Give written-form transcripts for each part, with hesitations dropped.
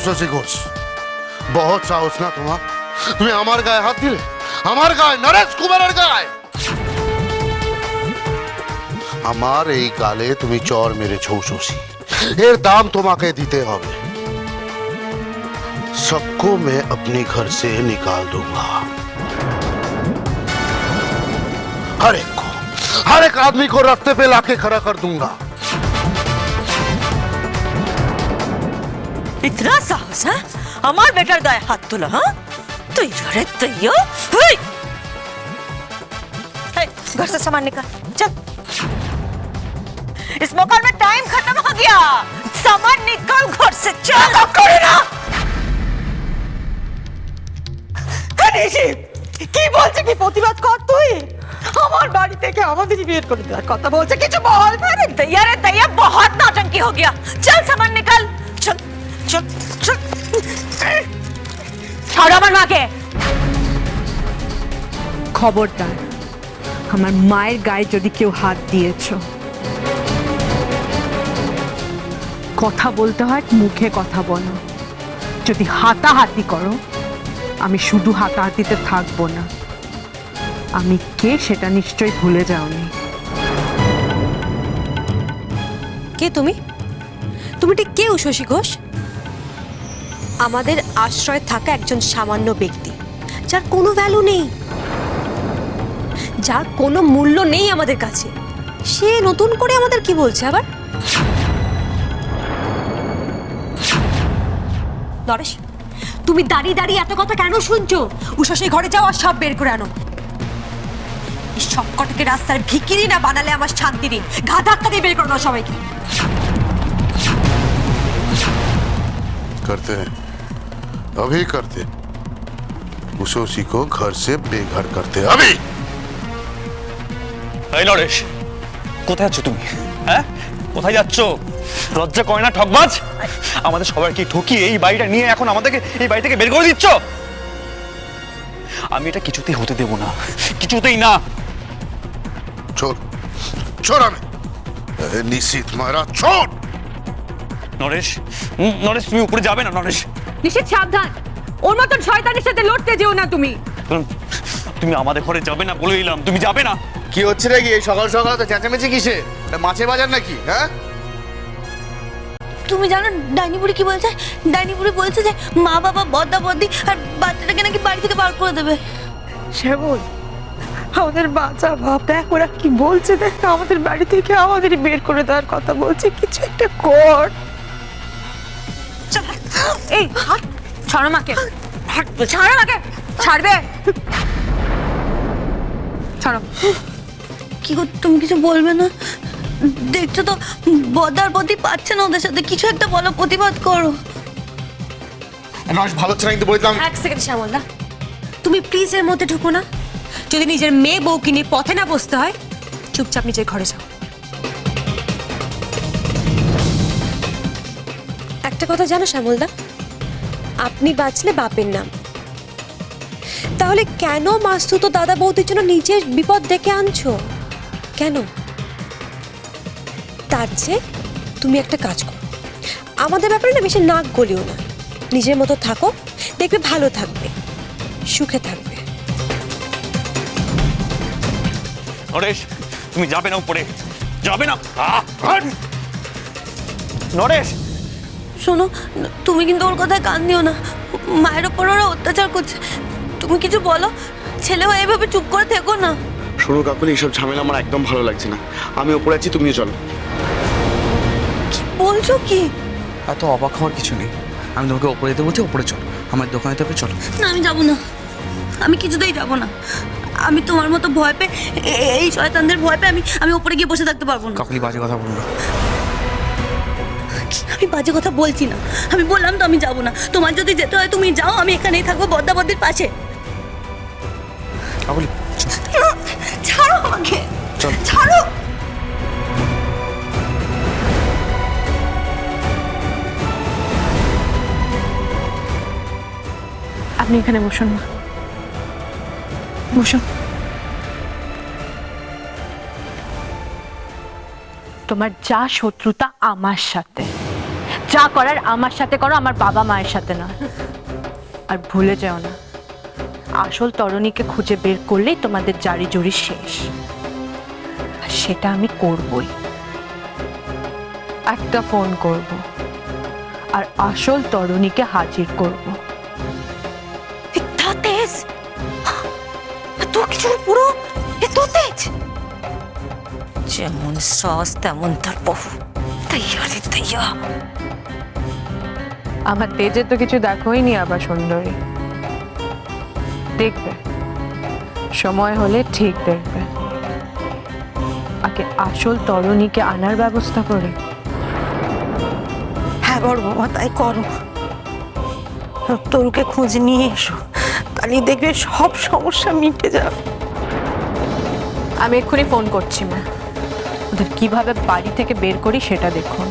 শশী ঘোষ, বহুত সাহস না তোমার? তুমি আমার গায়ে হাত দিলে, আমার গায়ে, নরেশ কুমারের গায়ে। আমার এই গালে তুমি চর মেরেছো শশী, এর দাম তোমাকে দিতে হবে। सबको मैं अपने घर से निकाल दूंगा, हर एक आदमी को रास्ते पे लाके खड़ा कर दूंगा। इतना साहस है हमार बेटर गाए हाथ तुला? हाँ तो यारे तैयो घर से सामान निकाल, चल। इस मौका में टाइम खत्म हो गया, सामान निकाल घर से, चल। करे ना কি বলছে, কি প্রতিবাদ কর তুই? আমার বাড়ি থেকে আমাদেরই বের করে দেওয়ার কথা বলছে, কিছু বল। আরে দয়া बहुत नौटंकी हो गया, चल सामान निकाल, चल चल चल। ছাড়ো আমার মাকে। খবরদার, আমার মায়ের গায়ে যদি কেউ হাত দিয়েছো, কথা বলতে হয় মুখে কথা বলো। যদি হাতাহাতি করো, আমি শুধু হাতাহাতিতে থাকবো না। আমি কে সেটা নিশ্চয়ই ভুলে যাওনি। কে তুমি? তুমি ঠিক কে শশী ঘোষ? আমাদের আশ্রয় থাকা একজন সামান্য ব্যক্তি, যার কোনো ভ্যালু নেই, যার কোনো মূল্য নেই আমাদের কাছে। সে নতুন করে আমাদের কি বলছে আবার? নরেশ, তুমি দাঁড়িয়ে দাঁড়িয়ে এত কথা কেন শুনছো? উষা ঘরে যাও আর সব বের করে আনো। এই সব কটাকে রাস্তার ভিখিরি না বানালে আমার শান্তি নেই। ঘা ধাক্কা দিয়ে বের করে দাও সবাইকে। करते हैं, अभी करते। उसी को घर से बेघर करते अभी। এই নরেশ, কোথায় যাচ্ছ তুমি? হ্যাঁ, কোথায় যাচ্ছ? লজ্জা করে না ঠকবাজ? আমাদের সবাইকে ঠকিয়ে এই বাড়িটা নিয়ে এখন আমাদেরকে এই বাড়ি থেকে বের করে দিচ্ছ? আমি এটা কিছুতেই হতে দেব না, কিছুতেই না। छोड़ छोड़ हमें, निश्चित मारा छोड़। নরেশ, নরেশ তুমি উপরে যাবে না নরেশ। নিশ্চিত সাবধান, ওর মতন শয়তানের সাথে লড়তে যেও না তুমি। তুমি আমাদের ঘরে যাবে না বলে দিলাম, তুমি যাবে না। কি হচ্ছে নাকি এই সকাল সকাল? তো চেঁচামেচি কিসে? মাছের বাজার নাকি? হ্যাঁ, তুমি জানো ডাইনি বুড়ি কি বলছে? ডাইনি বুড়ি বলছে যে মা বাবা বদ্দা বদ্দি আর বাচ্চাটাকে নাকি বাড়ি থেকে বার করে দেবে। শ্যামল, আমাদের বাচ্চা বাপ, দেখ ওরা কি বলছে, দেখ আমাদের বাড়ি থেকে আমাদের বের করে দেওয়ার কথা বলছে। কিছু একটা কর। এই হাত ছাড়ো মাকে, ছাড়ো মাকে। ছাড়বে? ছাড়ো। কি গো, তুমি কিছু বলবে না? দেখছো তো বদ্দার বদ্দি পাচ্ছে না ওদের সাথে, কিছু একটা বলো, প্রতিবাদ করো। নরেশ ভালো হচ্ছে না কিন্তু বলতাম। এক সেকেন্ড শ্যামলদা, তুমি প্লিজ এর মধ্যে ঢুকো না। যদি নিজের মেয়ে বউকে নিয়ে পথে না বসতে হয়, চুপচাপ নিজের ঘরে যাও। একটা কথা জানো শ্যামলদা, আপনি বাঁচলে বাপের নাম, তাহলে কেন মাসতুতো দাদা বৌদির জন্য নিজের বিপদ ডেকে আনছো? কেন? তার চেয়ে তুমি একটা কাজ করো, আমাদের ব্যাপারে না বেশি নাক গলিও না, নিজের মতো থাকো, দেখবে ভালো থাকবে, সুখে থাকবে। নরেশ, তুমি যাবে না উপরে, যাবে না। নরেশ, শোনো, তুমি কিন্তু ওর কথায় কান দিও না। মায়ের ওপর ওরা অত্যাচার করছে, তুমি কিছু বলো। ছেলে হয়ে এভাবে চুপ করে থেকো না। শোনো কাকুলি, এইসব ঝামেলা আমার একদম ভালো লাগছে না। আমি ওপরে আছি, তুমিও চলো। কি বলছো কি? এত অবাক হওয়ার কিছু নেই। আমি তোমাকে ওপরে যেতে বলছি, ওপরে চলো, আমার দোকানে থেকে চলো। না, আমি যাবো না, আমি কিছুতেই যাবো না। আমি তোমার মতো ভয় পেয়ে, এই শয়তানদের ভয় পেয়ে আমি ওপরে গিয়ে বসে থাকতে পারবো না। কাকলি বাজে কথা বলবো না। আমি বাজে কথা বলছি না, আমি বললাম তো আমি যাবো না। তোমার যদি যেতে হয় তুমি যাও, আমি এখানেই থাকবো বদ্দা বদ্দির পাশে। কাকলি ছাড়ো আমাকে, চল। ছাড়ো। আপনি এখানে বসুন না, বসুন। তোমার যা শত্রুতা আমার সাথে, যা করার আমার সাথে করো, আমার বাবা মায়ের সাথে না। আর ভুলে যেও না, আসল তরণীকে খুঁজে বের করলেই তোমাদের জারি জুরি শেষ। আর সেটা আমি করবই। একটা ফোন করব আর আসল তরণীকে হাজির করব। इतना तेज তো কিছু পুরো এত তেজ যেমন সস তেমন তার বহু তৈয়ারি তৈয়া আমার তেজে তো কিছু দেখোই নি আবার সুন্দরী। দেখবে, সময় হলে ঠিক দেখবে। আগে আসল তরণীকে আনার ব্যবস্থা করে। হ্যাঁ বড় বাবা, তাই করো। তরুকে খুঁজে নিয়ে এসো, তাহলে দেখবে সব সমস্যা মিটে যাবে। আমি এক্ষুনি ফোন করছি মা। ওদের কিভাবে বাড়ি থেকে বের করি সেটা দেখুন।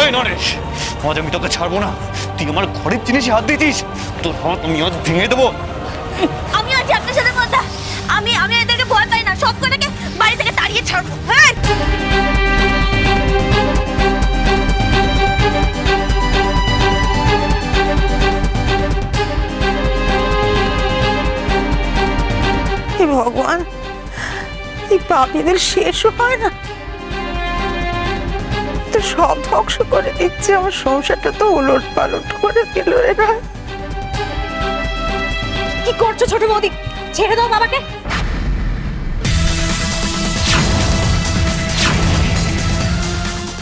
এই নরেশ, আজ আমি তোকে ছাড়বো না। তুই আমার ঘরের জিনিসে হাত দিয়েছিস, তোর হাত আমি আজ ভেঙে দেবো। আমি আছি আপনার সাথে কথা। আমি এদেরকে ভয় পাই না, সব কটাকে বাড়ি থেকে তাড়িয়ে ছাড়বো। হ্যাঁ হে ভগবান, এই পাপীদের শেষও হয় না, তো সব ধ্বংস করে দিচ্ছে। আমার সংসারটা তো উলট পালট করে দিল এরা। কি করছো ছোট বৌদি? ছেড়ে দাও বাবাকে।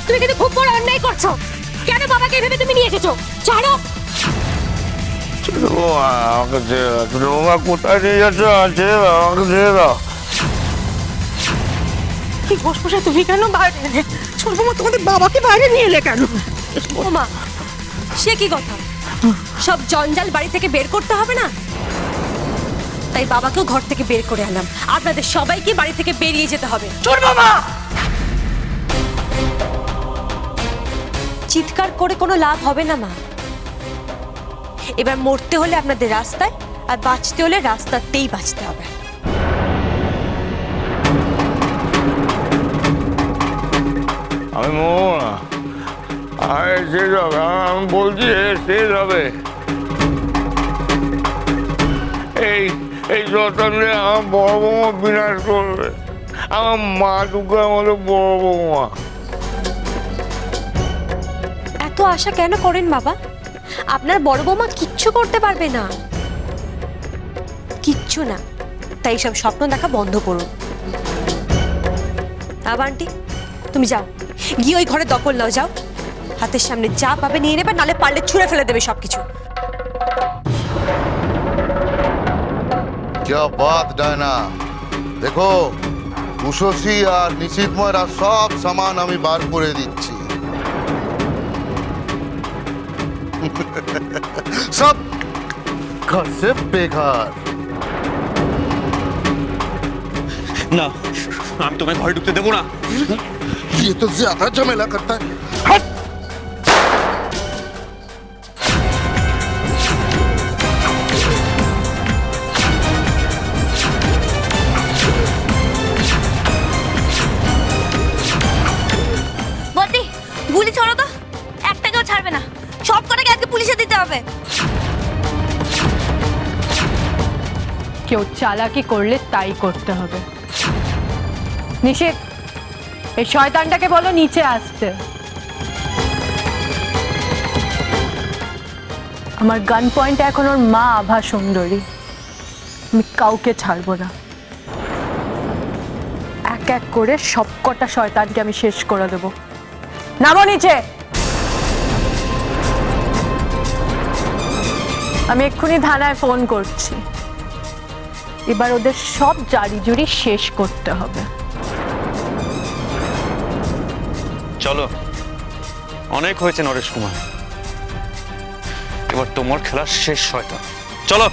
তুমি কিন্তু খুব বড় অন্যায় করছো। কেন বাবাকে এভাবে তুমি নিয়ে এসেছো? ছাড়ো। আমাকে ছেড়ে দাও, ছোট বৌমা কোথায় নিয়ে যাচ্ছ? ছেড়ে দাও, আমাকে ছেড়ে দাও। এই ঘোষপোষা তুমি কেন বাইরে এলে? ছোট বৌমা, তোমাদের বাবাকে বাইরে নিয়ে এলে কেন? ওমা, সে কি কথা? সব জঞ্জাল বাড়ি থেকে বের করতে হবে না? তাই বাবাকেও ঘর থেকে বের করে আনলাম। আপনাদের সবাইকে বাড়ি থেকে বেরিয়ে যেতে হবে। ছোট বৌমা, চিৎকার করে কোনো লাভ হবে না মা। এবার মরতে হলে আপনাদের রাস্তায়, আর বাঁচতে হলে রাস্তাতেই বাঁচতে হবে। আমি মরবো না। আরে শেষ হবে, আমি বলছি শেষ হবে। এই শতাব্দে আমার বড় বৌমা বিনাশ করবে। আমার মা দুঃখ আমাদের বড় বৌমা। এত আশা কেন করেন বাবা? আপনার বড় বৌমা কিচ্ছু করতে পারবে না, কিচ্ছু না। তাই সব স্বপ্ন দেখা বন্ধ করুন। আবার আন্টি, তুমি যাও, গিয়ে ওই ঘরে দখল নাও। যাও, হাতের সামনে যা পাবে নিয়ে নেবে, নালে পারলে ছুঁড়ে ফেলে দেবে সবকিছু। क्या बात डायना, देखो উষসী আর নিশিতময়রা সব সামান আমি বার করে দিচ্ছি। সব घर से बेघर। না, আমি তোমায় ঘরে ঢুকতে দেবো না। ये तो ज्यादा झमेला करता है। हट! বলতি গুলি ছড়ো তো, একটাকেও ছাড়বে না। সব কটাকে আজকে পুলিশে দিতে হবে। কেউ চালাকি করলে তাই করতে হবে। নিষেধ, এই শয়তানটাকে বলো নিচে আসতে। আমার গান পয়েন্ট এখন ওর মা আভা সুন্দরী। আমি কাউকে ছাড়বো না। এক এক করে সবকটা শয়তানকে আমি শেষ করে দেবো। নামো নিচে। আমি এক্ষুনি থানায় ফোন করছি। এবার ওদের সব জারি জুরি শেষ করতে হবে। চলো, অনেক হয়েছে নরেশ কুমার, এবার তোমার খেলা শেষ। শয়তান, চলো।